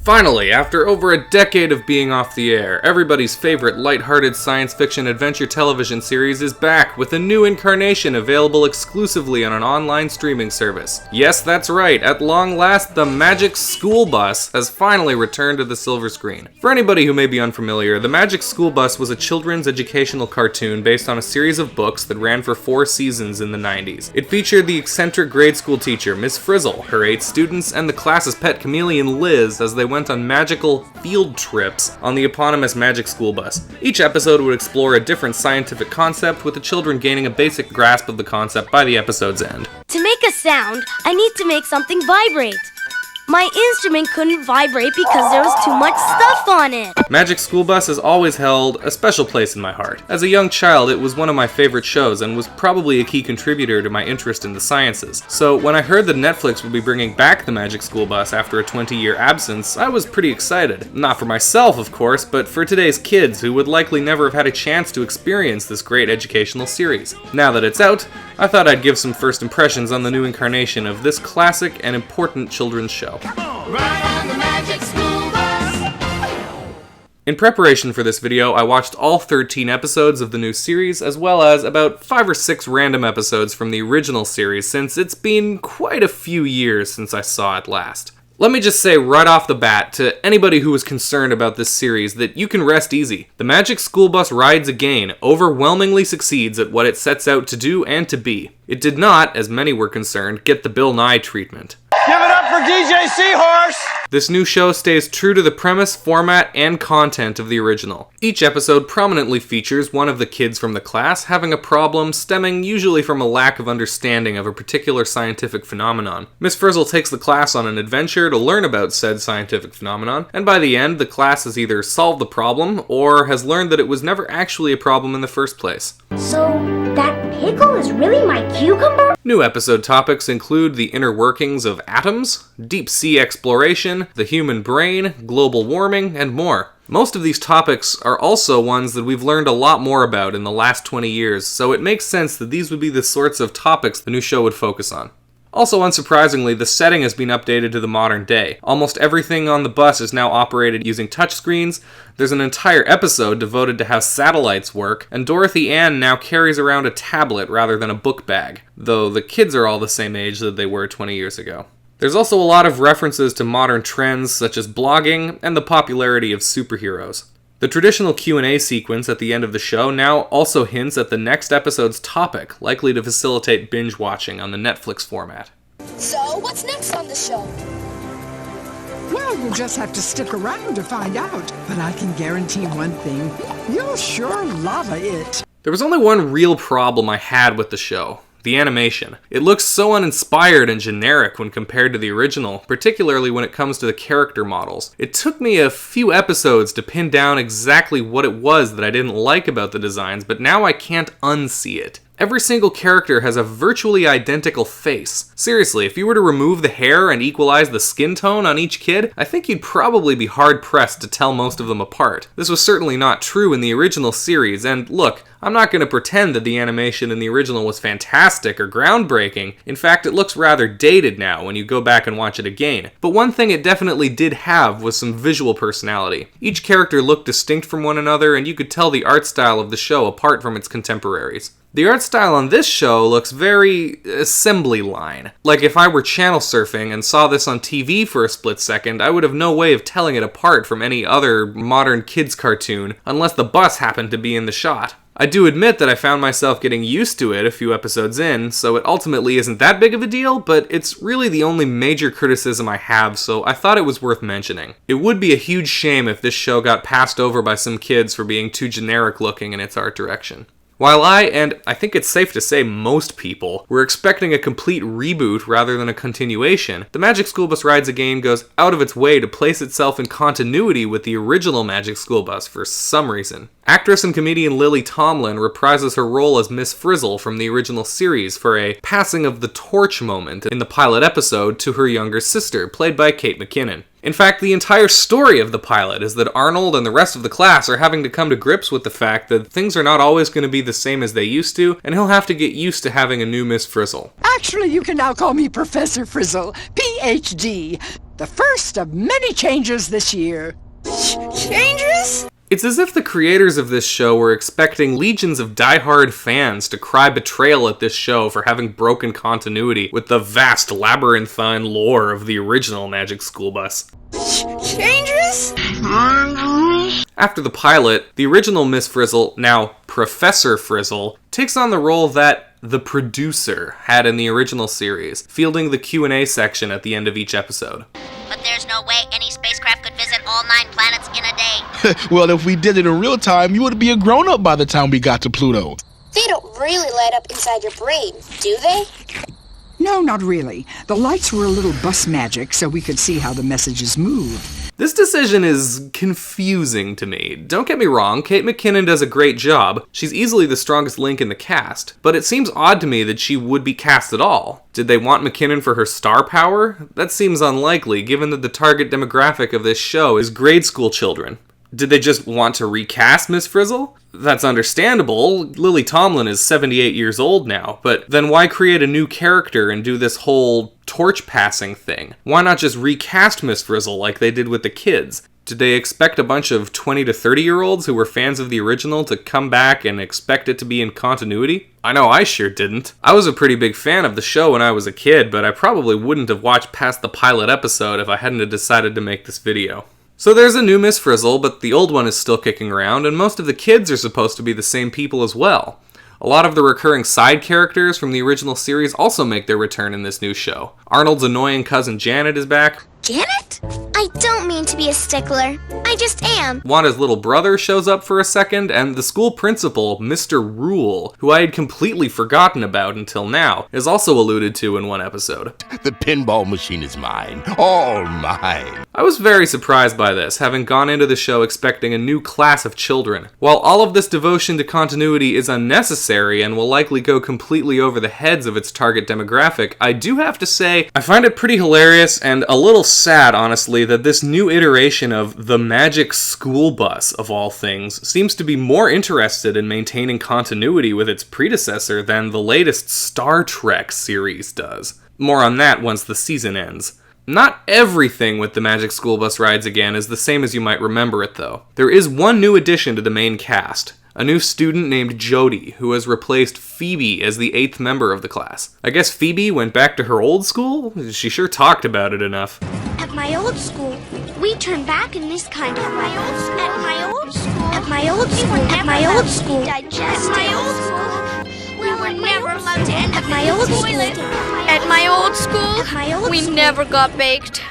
Finally, after over a decade of being off the air, everybody's favorite lighthearted science fiction adventure television series is back with a new incarnation available exclusively on an online streaming service. Yes, that's right, at long last, the Magic School Bus has finally returned to the silver screen. For anybody who may be unfamiliar, the Magic School Bus was a children's educational cartoon based on a series of books that ran for 4 seasons in the 90s. It featured the eccentric grade school teacher, Miss Frizzle, her 8 students, and the class's pet chameleon, Liz, as they went on magical field trips on the eponymous Magic School Bus. Each episode would explore a different scientific concept, with the children gaining a basic grasp of the concept by the episode's end. To make a sound, I need to make something vibrate. My instrument couldn't vibrate because there was too much stuff on it. Magic School Bus has always held a special place in my heart. As a young child, it was one of my favorite shows and was probably a key contributor to my interest in the sciences. So when I heard that Netflix would be bringing back the Magic School Bus after a 20-year absence, I was pretty excited. Not for myself, of course, but for today's kids who would likely never have had a chance to experience this great educational series. Now that it's out, I thought I'd give some first impressions on the new incarnation of this classic and important children's show. In preparation for this video, I watched all 13 episodes of the new series, as well as about 5 or 6 random episodes from the original series, since it's been quite a few years since I saw it last. Let me just say right off the bat to anybody who is concerned about this series that you can rest easy. The Magic School Bus Rides Again overwhelmingly succeeds at what it sets out to do and to be. It did not, as many were concerned, get the Bill Nye treatment. Give it up for DJ Seahorse! This new show stays true to the premise, format, and content of the original. Each episode prominently features one of the kids from the class having a problem stemming usually from a lack of understanding of a particular scientific phenomenon. Miss Frizzle takes the class on an adventure to learn about said scientific phenomenon, and by the end, the class has either solved the problem or has learned that it was never actually a problem in the first place. So, that pickle is really my cucumber? New episode topics include the inner workings of atoms, deep sea exploration, the human brain, global warming, and more. Most of these topics are also ones that we've learned a lot more about in the last 20 years, so it makes sense that these would be the sorts of topics the new show would focus on. Also, unsurprisingly, the setting has been updated to the modern day. Almost everything on the bus is now operated using touchscreens, there's an entire episode devoted to how satellites work, and Dorothy Ann now carries around a tablet rather than a book bag, though the kids are all the same age that they were 20 years ago. There's also a lot of references to modern trends such as blogging and the popularity of superheroes. The traditional Q&A sequence at the end of the show now also hints at the next episode's topic, likely to facilitate binge watching on the Netflix format. So, what's next on the show? Well, you'll just have to stick around to find out. But I can guarantee one thing, you'll sure love it. There was only one real problem I had with the show. The animation. It looks so uninspired and generic when compared to the original, particularly when it comes to the character models. It took me a few episodes to pin down exactly what it was that I didn't like about the designs, but now I can't unsee it. Every single character has a virtually identical face. Seriously, if you were to remove the hair and equalize the skin tone on each kid, I think you'd probably be hard-pressed to tell most of them apart. This was certainly not true in the original series, and look, I'm not going to pretend that the animation in the original was fantastic or groundbreaking. In fact, it looks rather dated now when you go back and watch it again. But one thing it definitely did have was some visual personality. Each character looked distinct from one another, and you could tell the art style of the show apart from its contemporaries. The art style on this show looks very assembly line. Like if I were channel surfing and saw this on TV for a split second, I would have no way of telling it apart from any other modern kids cartoon, unless the bus happened to be in the shot. I do admit that I found myself getting used to it a few episodes in, so it ultimately isn't that big of a deal, but it's really the only major criticism I have, so I thought it was worth mentioning. It would be a huge shame if this show got passed over by some kids for being too generic looking in its art direction. While I, and I think it's safe to say most people, were expecting a complete reboot rather than a continuation, the Magic School Bus Rides Again goes out of its way to place itself in continuity with the original Magic School Bus for some reason. Actress and comedian Lily Tomlin reprises her role as Miss Frizzle from the original series for a passing of the torch moment in the pilot episode to her younger sister, played by Kate McKinnon. In fact, the entire story of the pilot is that Arnold and the rest of the class are having to come to grips with the fact that things are not always going to be the same as they used to, and he'll have to get used to having a new Miss Frizzle. Actually, you can now call me Professor Frizzle, Ph.D. The first of many changes this year. Changes? It's as if the creators of this show were expecting legions of die-hard fans to cry betrayal at this show for having broken continuity with the vast labyrinthine lore of the original Magic School Bus. Changes? After the pilot, the original Miss Frizzle, now Professor Frizzle, takes on the role that the producer had in the original series, fielding the Q&A section at the end of each episode. But there's no way any spacecraft could visit all 9 planets in a day. Well, if we did it in real time, you would be a grown-up by the time we got to Pluto. They don't really light up inside your brain, do they? No, not really. The lights were a little bus magic so we could see how the messages move. This decision is confusing to me. Don't get me wrong, Kate McKinnon does a great job. She's easily the strongest link in the cast, but it seems odd to me that she would be cast at all. Did they want McKinnon for her star power? That seems unlikely, given that the target demographic of this show is grade school children. Did they just want to recast Miss Frizzle? That's understandable. Lily Tomlin is 78 years old now, but then why create a new character and do this whole torch passing thing? Why not just recast Miss Frizzle like they did with the kids? Did they expect a bunch of 20 to 30-year-olds who were fans of the original to come back and expect it to be in continuity? I know I sure didn't. I was a pretty big fan of the show when I was a kid, but I probably wouldn't have watched past the pilot episode if I hadn't have decided to make this video. So there's a new Miss Frizzle, but the old one is still kicking around, and most of the kids are supposed to be the same people as well. A lot of the recurring side characters from the original series also make their return in this new show. Arnold's annoying cousin Janet is back. Janet? I don't mean to be a stickler. I just am. Wanda's little brother shows up for a second, and the school principal, Mr. Rule, who I had completely forgotten about until now, is also alluded to in one episode. The pinball machine is mine. All mine. I was very surprised by this, having gone into the show expecting a new class of children. While all of this devotion to continuity is unnecessary and will likely go completely over the heads of its target demographic, I do have to say, I find it pretty hilarious and a little sad, honestly, that this new iteration of the Magic School Bus, of all things, seems to be more interested in maintaining continuity with its predecessor than the latest Star Trek series does. More on that once the season ends. Not everything with the Magic School Bus rides again is the same as you might remember it, though. There is one new addition to the main cast. A new student named Jody, who has replaced Phoebe as the 8th member of the class. I guess Phoebe went back to her old school? She sure talked about it enough. At my old school, we turn back in this kind of way. At my old school. At my old school. At my old school. At my old school. We were never allowed to end up in the toilet. At my old school, we never got baked.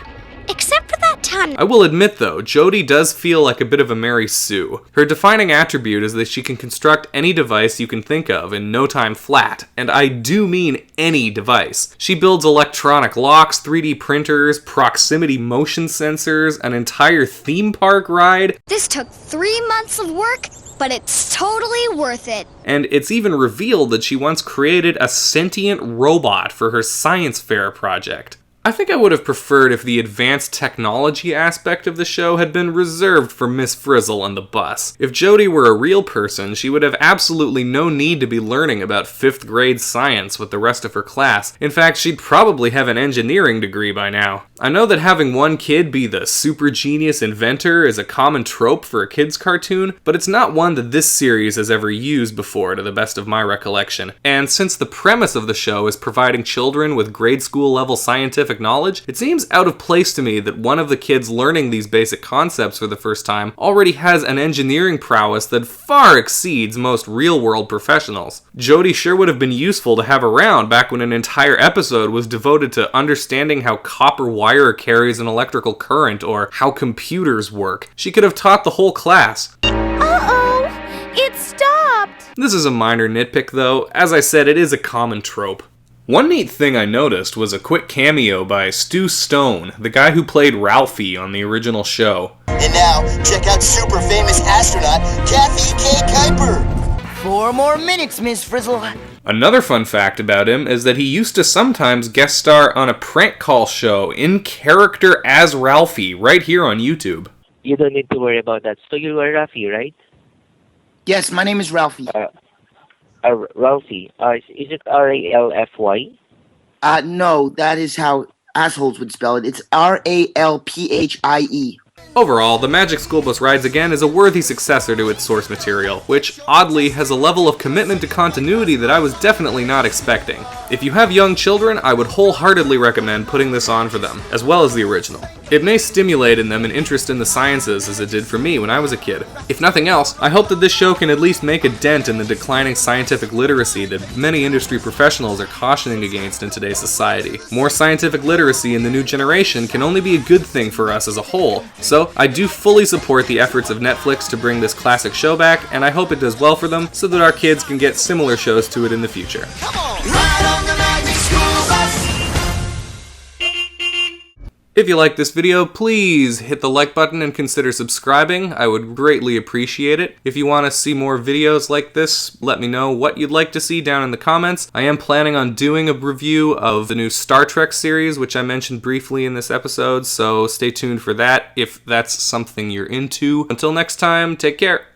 Except for that time. I will admit, though, Jody does feel like a bit of a Mary Sue. Her defining attribute is that she can construct any device you can think of in no time flat, and I do mean any device. She builds electronic locks, 3D printers, proximity motion sensors, an entire theme park ride. This took 3 months of work, but it's totally worth it. And it's even revealed that she once created a sentient robot for her science fair project. I think I would have preferred if the advanced technology aspect of the show had been reserved for Miss Frizzle and the bus. If Jody were a real person, she would have absolutely no need to be learning about 5th grade science with the rest of her class. In fact, she'd probably have an engineering degree by now. I know that having one kid be the super genius inventor is a common trope for a kid's cartoon, but it's not one that this series has ever used before to the best of my recollection. And since the premise of the show is providing children with grade school level scientific knowledge, it seems out of place to me that one of the kids learning these basic concepts for the first time already has an engineering prowess that far exceeds most real-world professionals. Jody sure would have been useful to have around back when an entire episode was devoted to understanding how copper wire carries an electrical current or how computers work. She could have taught the whole class. Uh-oh! It stopped! This is a minor nitpick though. As I said, it is a common trope. One neat thing I noticed was a quick cameo by Stu Stone, the guy who played Ralphie on the original show. And now, check out super famous astronaut Kathy K. Kuiper. 4 more minutes, Miss Frizzle. Another fun fact about him is that he used to sometimes guest star on a prank call show in character as Ralphie right here on YouTube. You don't need to worry about that. So you are Ralphie, right? Yes, my name is Ralphie. Ralphie. Is it R-A-L-F-Y? No, that is how assholes would spell it. It's R-A-L-P-H-I-E. Overall, the Magic School Bus Rides Again is a worthy successor to its source material, which, oddly, has a level of commitment to continuity that I was definitely not expecting. If you have young children, I would wholeheartedly recommend putting this on for them, as well as the original. It may stimulate in them an interest in the sciences as it did for me when I was a kid. If nothing else, I hope that this show can at least make a dent in the declining scientific literacy that many industry professionals are cautioning against in today's society. More scientific literacy in the new generation can only be a good thing for us as a whole, so I do fully support the efforts of Netflix to bring this classic show back, and I hope it does well for them so that our kids can get similar shows to it in the future. Come on, ride on the Magic School Bus. If you like this video, please hit the like button and consider subscribing. I would greatly appreciate it. If you want to see more videos like this, let me know what you'd like to see down in the comments. I am planning on doing a review of the new Star Trek series, which I mentioned briefly in this episode, so stay tuned for that if that's something you're into. Until next time, take care.